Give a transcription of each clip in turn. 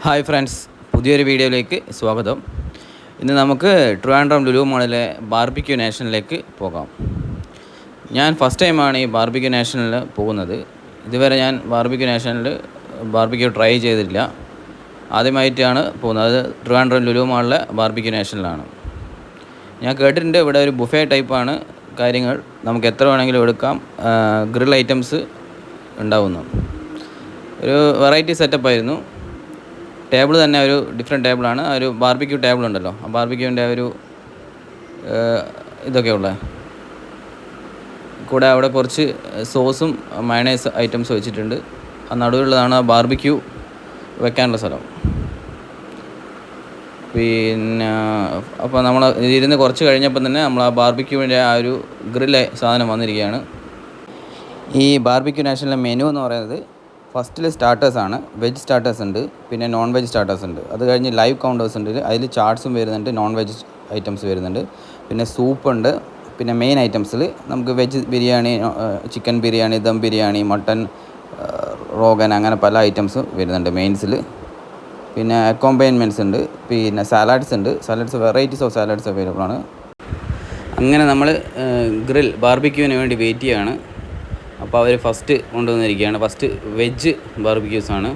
Hi friends, പുതിയൊരു വീഡിയോയിലേക്ക് സ്വാഗതം. ഇന്ന് നമുക്ക് ട്രിവാൻഡ്രം ലുലു മാളിലെ ബാർബിക്യൂ നാഷണലിലേക്ക് പോകാം. ഞാൻ ഫസ്റ്റ് ടൈമാണ് ഈ ബാർബിക്യൂ നാഷണലിൽ പോകുന്നത്. ഇതുവരെ ഞാൻ ബാർബിക്യൂ നാഷണലിൽ ബാർബിക്യൂ ട്രൈ ചെയ്തിട്ടില്ല. ആദ്യമായിട്ടാണ് പോകുന്നത്. ട്രിവാൻഡ്രം ലുലു മാളിലെ ബാർബിക്യൂ നാഷണലാണ്. ഞാൻ കേട്ടിട്ടുണ്ട് ഇവിടെ ഒരു ബുഫേ ടൈപ്പാണ് കാര്യങ്ങൾ. നമുക്ക് എത്ര വേണമെങ്കിലും എടുക്കാം. ഗ്രിൽ ഐറ്റംസ് ഉണ്ടാവുന്നു. ഒരു വെറൈറ്റി സെറ്റപ്പായിരുന്നു. ടേബിൾ തന്നെ ഒരു ഡിഫറെൻറ്റ് ടേബിളാണ്. ഒരു ബാർബിക്യൂ ടേബിൾ ഉണ്ടല്ലോ, ആ ബാർബിക്യൂവിൻ്റെ ഒരു ഇതൊക്കെ ഉള്ളത്. കൂടെ അവിടെ കുറച്ച് സോസും മയണൈസ് ഐറ്റംസ് വെച്ചിട്ടുണ്ട്. ആ നടുവിലുള്ളതാണ് ബാർബിക്യൂ വെക്കാനുള്ള സ്ഥലം. പിന്നെ അപ്പോൾ നമ്മൾ ഇരുന്ന് കുറച്ച് കഴിഞ്ഞപ്പോൾ തന്നെ നമ്മൾ ആ ബാർബിക്യൂവിൻ്റെ ആ ഒരു ഗ്രിൽ സാധനം വന്നിരിക്കുകയാണ്. ഈ ബാർബിക്യൂ നാഷണലിലെ മെനു എന്ന് പറയുന്നത് ഫസ്റ്റിൽ സ്റ്റാർട്ടേഴ്സാണ്. വെജ് സ്റ്റാർട്ടേഴ്സ് ഉണ്ട്, പിന്നെ നോൺ വെജ് സ്റ്റാർട്ടേഴ്സ് ഉണ്ട്. അത് കഴിഞ്ഞ് ലൈവ് കൗണ്ടേഴ്സ് ഉണ്ട്. അതിൽ ചാട്സും വരുന്നുണ്ട്, നോൺ വെജ് ഐറ്റംസ് വരുന്നുണ്ട്, പിന്നെ സൂപ്പുണ്ട്. പിന്നെ മെയിൻ ഐറ്റംസിൽ നമുക്ക് veg biryani, chicken biryani, dum biryani, mutton, Rogan, അങ്ങനെ പല ഐറ്റംസ് വരുന്നുണ്ട് മെയിൻസിൽ. പിന്നെ അക്കോമ്പൈൻമെൻറ്റ്സ് ഉണ്ട്, പിന്നെ സാലഡ്സ് ഉണ്ട്. Salads varieties of salads available ആണ്. അങ്ങനെ നമ്മൾ ഗ്രിൽ ബാർബിക്യൂവിന് വേണ്ടി വെയിറ്റ് ചെയ്യുകയാണ്. അപ്പോൾ അവർ ഫസ്റ്റ് കൊണ്ടുവന്നിരിക്കുകയാണ്. ഫസ്റ്റ് വെജ് ബാർബിക്യൂസാണ്.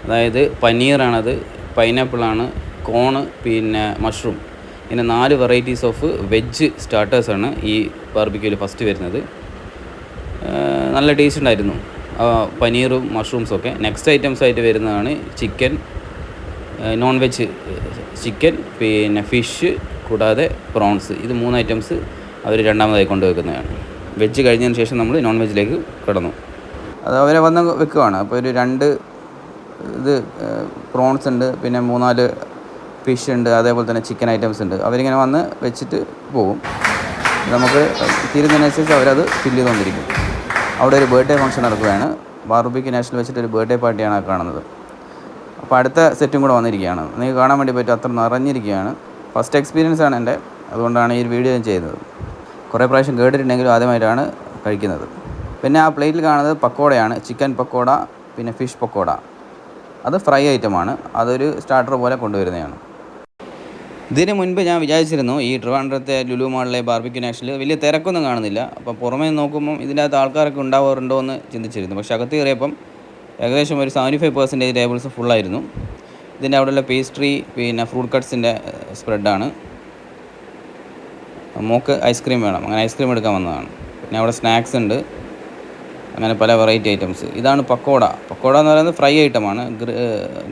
അതായത് പനീറാണത്, പൈനാപ്പിളാണ്, കോണ്, പിന്നെ മഷ്റൂം. ഇങ്ങനെ 4 വെറൈറ്റീസ് ഓഫ് വെജ് സ്റ്റാർട്ടേഴ്സാണ് ഈ ബാർബിക്യൂവിൽ ഫസ്റ്റ് വരുന്നത്. നല്ല ടേസ്റ്റ് ഉണ്ടായിരുന്നു പനീറും മഷ്റൂംസൊക്കെ. നെക്സ്റ്റ് ഐറ്റംസ് ആയിട്ട് വരുന്നതാണ് ചിക്കൻ, നോൺ വെജ് ചിക്കൻ, പിന്നെ ഫിഷ്, കൂടാതെ പ്രോൺസ്. ഇത് 3 ഐറ്റംസ് അവർ രണ്ടാമതായി കൊണ്ടുവെക്കുന്നതാണ്. വെജ് കഴിഞ്ഞതിന് ശേഷം നമ്മൾ നോൺ വെജിലേക്ക് കിടന്നു. അത് അവരെ വന്ന് വെക്കുകയാണ്. അപ്പോൾ ഒരു 2 ഇത് പ്രോൺസ് ഉണ്ട്, പിന്നെ 3-4 ഫിഷ് ഉണ്ട്, അതേപോലെ തന്നെ ചിക്കൻ ഐറ്റംസ് ഉണ്ട്. അവരിങ്ങനെ വന്ന് വെച്ചിട്ട് പോകും. നമുക്ക് തീരുന്നതിനനുസരിച്ച് അവരത് ഫില്ല് ചെയ്തുകൊണ്ടിരിക്കും. അവിടെ ഒരു ബർത്ത്ഡേ ഫംഗ്ഷൻ നടക്കുകയാണ്. ബാർബിക്യൂ നാഷണൽ വെച്ചിട്ട് ഒരു ബർത്ത്ഡേ പാർട്ടിയാണ് കാണുന്നത്. അപ്പോൾ അടുത്ത സെറ്റും കൂടെ വന്നിരിക്കുകയാണ്. നിങ്ങൾക്ക് കാണാൻ വേണ്ടി പറ്റും, അത്ര നിറഞ്ഞിരിക്കുകയാണ്. ഫസ്റ്റ് എക്സ്പീരിയൻസ് ആണ് എൻ്റെ, അതുകൊണ്ടാണ് ഈ വീഡിയോ ഞാൻ ചെയ്യുന്നത്. കുറേ പ്രാവശ്യം കേട്ടിട്ടുണ്ടെങ്കിലും ആദ്യമായിട്ടാണ് കഴിക്കുന്നത്. പിന്നെ ആ പ്ലേറ്റിൽ കാണുന്നത് പക്കോടയാണ്. ചിക്കൻ പക്കോട, പിന്നെ ഫിഷ് പക്കോട. അത് ഫ്രൈ ഐറ്റമാണ്. അതൊരു സ്റ്റാർട്ടർ പോലെ കൊണ്ടുവരുന്നതാണ്. ഇതിന് മുൻപ് ഞാൻ വിചാരിച്ചിരുന്നു ഈ ട്രിവാൻഡ്രത്തെ ലുലു മാളിലെ ബാർബിക്യൂ നാഷണലിൽ വലിയ തിരക്കൊന്നും കാണുന്നില്ല. അപ്പോൾ പുറമേ നോക്കുമ്പം ഇതിൻ്റെ അകത്ത് ആൾക്കാരൊക്കെ ഉണ്ടാവാറുണ്ടോ എന്ന് ചിന്തിച്ചിരുന്നു. പക്ഷേ അകത്ത് കയറിയപ്പം ഏകദേശം ഒരു 75% ടേബിൾസ് ഫുള്ളായിരുന്നു. ഇതിൻ്റെ അവിടെയുള്ള പേസ്ട്രി, പിന്നെ ഫ്രൂട്ട് കട്ട്സിൻ്റെ സ്പ്രെഡാണ്. മോക്ക് ഐസ്ക്രീം വേണം, അങ്ങനെ ഐസ്ക്രീം എടുക്കാൻ വന്നതാണ്. പിന്നെ അവിടെ സ്നാക്സ് ഉണ്ട്, അങ്ങനെ പല വെറൈറ്റി ഐറ്റംസ്. ഇതാണ് പക്കോട. പക്കോട എന്ന് പറയുന്നത് ഫ്രൈ ഐറ്റമാണ്,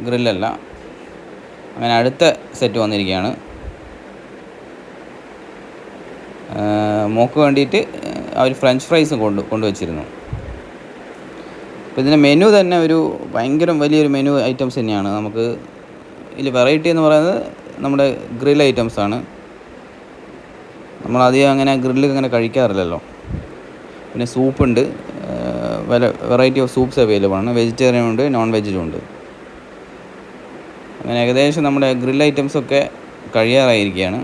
ഗ്രില്ലല്ല. അങ്ങനെ അടുത്ത സെറ്റ് വന്നിരിക്കുകയാണ്. മോക്ക് വേണ്ടിയിട്ട് അവർ ഫ്രഞ്ച് ഫ്രൈസ് കൊണ്ടുവച്ചിരുന്നു. അപ്പോൾ ഇതിൻ്റെ മെനു തന്നെ ഒരു ഭയങ്കര വലിയൊരു മെനു ഐറ്റംസ് തന്നെയാണ്. നമുക്ക് ഇതിൽ വെറൈറ്റി എന്ന് പറയുന്നത് നമ്മുടെ ഗ്രിൽ ഐറ്റംസാണ്. നമ്മളധികം അങ്ങനെ ഗ്രില്ല് അങ്ങനെ കഴിക്കാറില്ലല്ലോ. പിന്നെ സൂപ്പുണ്ട്, വെറൈറ്റി ഓഫ് സൂപ്പ്സ് അവൈലബിൾ ആണ്. വെജിറ്റേറിയൻ ഉണ്ട്, നോൺ വെജിലും ഉണ്ട്. അങ്ങനെ ഏകദേശം നമ്മുടെ ഗ്രിൽ ഐറ്റംസൊക്കെ കഴിയാറായിരിക്കുകയാണ്.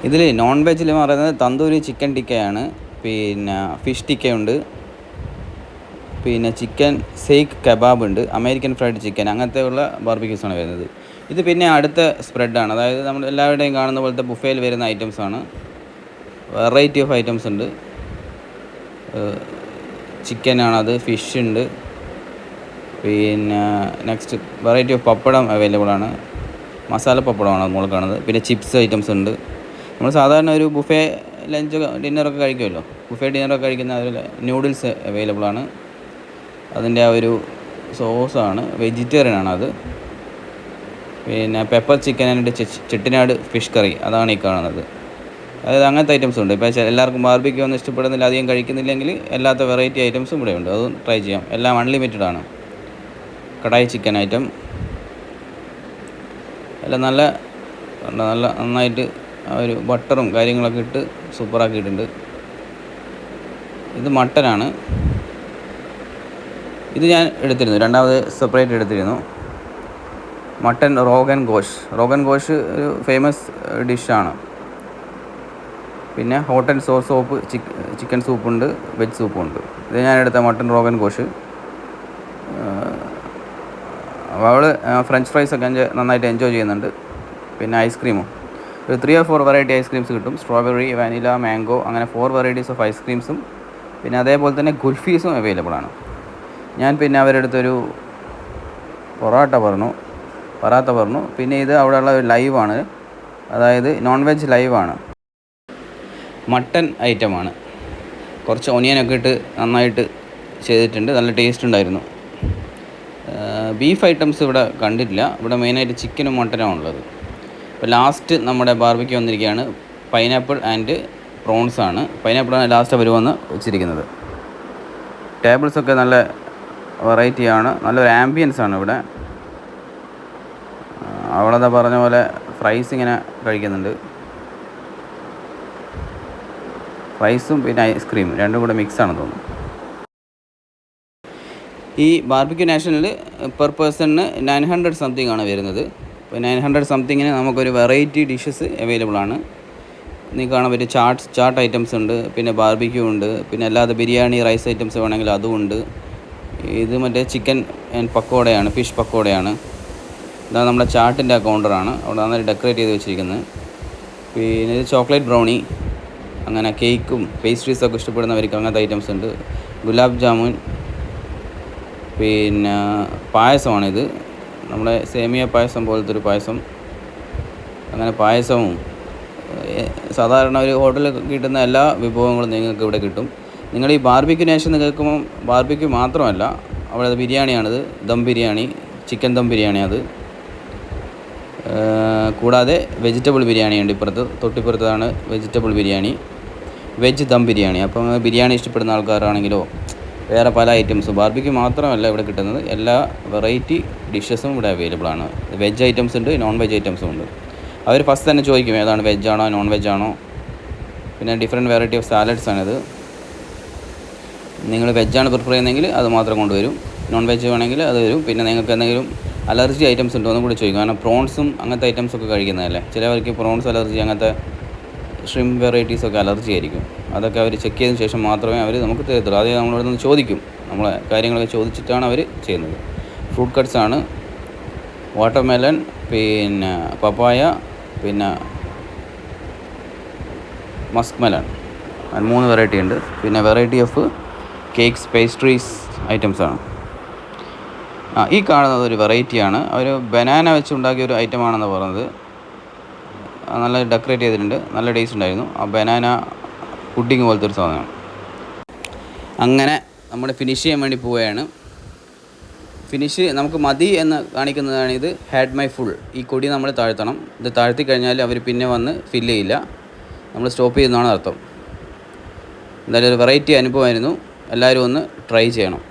ഇതിൽ നോൺ വെജിൽ പറയുന്നത് തന്തൂരി ചിക്കൻ ടിക്കയാണ്, പിന്നെ ഫിഷ് ടിക്കയുണ്ട്, പിന്നെ ചിക്കൻ സേക്ക് കബാബ് ഉണ്ട്, അമേരിക്കൻ ഫ്രൈഡ് ചിക്കൻ, അങ്ങനത്തെ ഉള്ള ബാർബിക്യൂസാണ് വരുന്നത്. ഇത് പിന്നെ അടുത്ത സ്പ്രെഡാണ്. അതായത് നമ്മൾ എല്ലാവരുടെയും കാണുന്ന പോലത്തെ ബുഫേയിൽ വരുന്ന ഐറ്റംസാണ്. വെറൈറ്റി ഓഫ് ഐറ്റംസ് ഉണ്ട്. ചിക്കനാണത്, ഫിഷ് ഉണ്ട്, പിന്നെ next variety of pappadam available ആണ്. മസാല പപ്പടമാണ് നമ്മൾ കാണുന്നത്. പിന്നെ ചിപ്സ് ഐറ്റംസ് ഉണ്ട്. നമ്മൾ സാധാരണ ഒരു ബുഫേ ലഞ്ച് ഡിന്നറൊക്കെ കഴിക്കുമല്ലോ, ബുഫേ ഡിന്നറൊക്കെ കഴിക്കുന്ന അതിൽ നൂഡിൽസ് അവൈലബിൾ ആണ്. അതിൻ്റെ ആ ഒരു സോസാണ്, വെജിറ്റേറിയൻ ആണത്. പിന്നെ pepper chicken and Chettinad fish curry, അതാണ് ഈ കാണുന്നത്. അതായത് അങ്ങനത്തെ ഐറ്റംസ് ഉണ്ട്. ഇപ്പോൾ എല്ലാവർക്കും ബാർബിക്യൂ ഒന്നും ഇഷ്ടപ്പെടുന്നില്ല, അധികം കഴിക്കുന്നില്ലെങ്കിൽ എല്ലാത്ത വെറൈറ്റി ഐറ്റംസും ഇവിടെ ഉണ്ട്. അതും ട്രൈ ചെയ്യാം. എല്ലാം അൺലിമിറ്റഡ് ആണ്. കടായി ചിക്കൻ ഐറ്റം എല്ലാം നന്നായിട്ട് ആ ഒരു ബട്ടറും കാര്യങ്ങളൊക്കെ ഇട്ട് സൂപ്പറാക്കിയിട്ടുണ്ട്. ഇത് മട്ടനാണ്. ഇത് ഞാൻ എടുത്തിരുന്നു, രണ്ടാമത് സെപ്പറേറ്റ് എടുത്തിരുന്നു. മട്ടൻ റോഗൻ ഗോഷ് ഒരു ഫേമസ് ഡിഷാണ്. പിന്നെ hot and sour soup, chicken സൂപ്പുണ്ട്, വെജ് സൂപ്പുണ്ട്. ഇത് ഞാൻ എടുത്ത മട്ടൻ റോഗൻ ഗോഷ്. അപ്പോൾ അവൾ ഫ്രഞ്ച് ഫ്രൈസൊക്കെ നന്നായിട്ട് എൻജോയ് ചെയ്യുന്നുണ്ട്. പിന്നെ ഐസ്ക്രീമും ഒരു 3 or 4 വെറൈറ്റി ഐസ്ക്രീംസ് കിട്ടും. സ്ട്രോബെറി, വാനില, മാംഗോ, അങ്ങനെ 4 വെറൈറ്റീസ് ഓഫ് ഐസ്ക്രീംസും പിന്നെ അതേപോലെ തന്നെ കുൽഫീസും അവൈലബിൾ ആണ്. ഞാൻ പിന്നെ അവരുടെ അടുത്തൊരു പൊറാട്ട പറഞ്ഞു. പിന്നെ ഇത് അവിടെയുള്ള ഒരു ലൈവാണ്, അതായത് നോൺ വെജ് ലൈവാണ്, മട്ടൻ ഐറ്റമാണ്. കുറച്ച് ഒനിയനൊക്കെ ഇട്ട് നന്നായിട്ട് ചെയ്തിട്ടുണ്ട്, നല്ല ടേസ്റ്റ് ഉണ്ടായിരുന്നു. ബീഫ് ഐറ്റംസ് ഇവിടെ കണ്ടിട്ടില്ല. ഇവിടെ മെയിനായിട്ട് ചിക്കനും മട്ടനുമാണ് ഉള്ളത്. ഇപ്പോൾ ലാസ്റ്റ് നമ്മുടെ ബാർബിക്യൂ വന്നിരിക്കുകയാണ്. പൈനാപ്പിൾ ആൻഡ് പ്രോൺസാണ്. പൈനാപ്പിളാണ് ലാസ്റ്റ് അവർ വന്ന് വെച്ചിരിക്കുന്നത്. ടേബിൾസൊക്കെ നല്ല വെറൈറ്റിയാണ്, നല്ലൊരു ആംബിയൻസ് ആണ് ഇവിടെ. അവളതാ പറഞ്ഞ പോലെ ഫ്രൈസ് ഇങ്ങനെ കഴിക്കുന്നുണ്ട്. ഫ്രൈസും പിന്നെ ഐസ്ക്രീം രണ്ടും കൂടെ മിക്സാണെന്ന് തോന്നുന്നു. ഈ ബാർബിക്യൂ നാഷണലിൽ പെർ പേഴ്സണിന് 900 സംതിങ് ആണ് വരുന്നത്. അപ്പോൾ 900 സംതിങ്ങിന് നമുക്കൊരു വെറൈറ്റി ഡിഷസ് അവൈലബിൾ ആണ്. നിങ്ങൾക്ക് കാണാൻ പറ്റും ചാട്ട് ഐറ്റംസ് ഉണ്ട്, പിന്നെ ബാർബിക്യൂ ഉണ്ട്, പിന്നെ അല്ലാതെ ബിരിയാണി റൈസ് ഐറ്റംസ് വേണമെങ്കിൽ അതും ഉണ്ട്. ഇത് മറ്റേ ചിക്കൻ ആൻഡ് പക്കോടയാണ്, ഫിഷ് പക്കോടയാണ്. ഇതാണ് നമ്മുടെ ചാട്ടിൻ്റെ കൗണ്ടറാണ്, അവിടെ നന്നായി ഡെക്കറേറ്റ് ചെയ്ത് വെച്ചിരിക്കുന്നത്. പിന്നെ ഇത് ചോക്ലേറ്റ് ബ്രൗണി, അങ്ങനെ കേക്കും പേസ്ട്രീസൊക്കെ ഇഷ്ടപ്പെടുന്നവർക്ക് അങ്ങനത്തെ ഐറ്റംസ് ഉണ്ട്. ഗുലാബ് ജാമുൻ, പിന്നെ പായസമാണിത്, നമ്മുടെ സേമിയ പായസം പോലത്തെ ഒരു പായസം. അങ്ങനെ പായസവും സാധാരണ ഒരു ഹോട്ടലിൽ കിട്ടുന്ന എല്ലാ വിഭവങ്ങളും നിങ്ങൾക്ക് ഇവിടെ കിട്ടും. നിങ്ങൾ ഈ ബാർബിക്യൂ നേഷൻ കേൾക്കുമ്പം ബാർബിക്യൂ മാത്രമല്ല, അവിടെ ബിരിയാണിയാണിത്, ദം ബിരിയാണി, ചിക്കൻ ദം ബിരിയാണി. അത് കൂടാതെ വെജിറ്റബിൾ ബിരിയാണിയുണ്ട്. തൊട്ടിപ്പുറത്താണ് വെജിറ്റബിൾ ബിരിയാണി, വെജ് ദം ബിരിയാണി. അപ്പം ബിരിയാണി ഇഷ്ടപ്പെടുന്ന ആൾക്കാരാണെങ്കിലോ വേറെ പല ഐറ്റംസ്, ബാർബിക്യൂ മാത്രമല്ല ഇവിടെ കിട്ടുന്നത്, എല്ലാ വെറൈറ്റി ഡിഷസും ഇവിടെ അവൈലബിൾ ആണ്. വെജ് ഐറ്റംസ് ഉണ്ട്, നോൺ വെജ് ഐറ്റംസും ഉണ്ട്. അവർ ഫസ്റ്റ് തന്നെ ചോദിക്കും ഏതാണ് വെജാണോ നോൺ വെജാണോ. പിന്നെ ഡിഫറെൻറ്റ് വെറൈറ്റി ഓഫ് സാലഡ്സ് ആണിത്. നിങ്ങൾ വെജാണ് പ്രിഫർ ചെയ്യുന്നതെങ്കിൽ അത് മാത്രം കൊണ്ടുവരും, നോൺ വെജ് വേണമെങ്കിൽ അത് വരും. പിന്നെ നിങ്ങൾക്ക് എന്തെങ്കിലും അലർജി ഐറ്റംസ് ഉണ്ടോ എന്നും കൂടി ചോദിക്കും. കാരണം പ്രോൺസും അങ്ങനത്തെ ഐറ്റംസൊക്കെ കഴിക്കുന്നതല്ലേ, ചിലവർക്ക് പ്രോൺസ് അലർജി, അങ്ങനത്തെ ഷ്രിംപ് വെറൈറ്റീസൊക്കെ അലർജി ആയിരിക്കും. അതൊക്കെ അവർ ചെക്ക് ചെയ്തതിന് ശേഷം മാത്രമേ അവർ നമുക്ക് തരത്തുള്ളൂ. ആദ്യം നമ്മളോട് നിന്ന് ചോദിക്കും, നമ്മളെ കാര്യങ്ങളൊക്കെ ചോദിച്ചിട്ടാണ് അവർ ചെയ്യുന്നത്. ഫ്രൂട്ട് കട്ട്സ് ആണ്, വാട്ടർമെലൺ, പിന്നെ പപ്പായ, പിന്നെ മസ്ക് മെലൺ, 3 വെറൈറ്റി ഉണ്ട്. പിന്നെ വെറൈറ്റി ഓഫ് കേക്ക്സ്, പേസ്ട്രീസ് ഐറ്റംസാണ്. ഈ കാണുന്നത് ഒരു വെറൈറ്റിയാണ്, അവർ ബനാന വെച്ച് ഉണ്ടാക്കിയ ഒരു ഐറ്റമാണെന്ന് പറഞ്ഞത്. നല്ല ഡെക്കറേറ്റ് ചെയ്തിട്ടുണ്ട്, നല്ല ടേസ്റ്റ് ഉണ്ടായിരുന്നു. ആ ബനാന പുഡിങ് പോലത്തെ ഒരു സാധനമാണ്. അങ്ങനെ നമ്മൾ ഫിനിഷ് ചെയ്യാൻ വേണ്ടി പോവുകയാണ്. ഫിനിഷ് നമുക്ക് മതി എന്ന് കാണിക്കുന്നതാണ് ഇത്. ഹാഡ് മൈ ഫുൾ, ഈ കൊടി നമ്മൾ താഴ്ത്തണം. ഇത് താഴ്ത്തി കഴിഞ്ഞാൽ അവർ പിന്നെ വന്ന് ഫില്ല് ചെയ്യില്ല, നമ്മൾ സ്റ്റോപ്പ് ചെയ്യുന്നതാണ് അർത്ഥം. എന്തായാലും ഒരു വെറൈറ്റി അനുഭവമായിരുന്നു, എല്ലാവരും ഒന്ന് ട്രൈ ചെയ്യണം.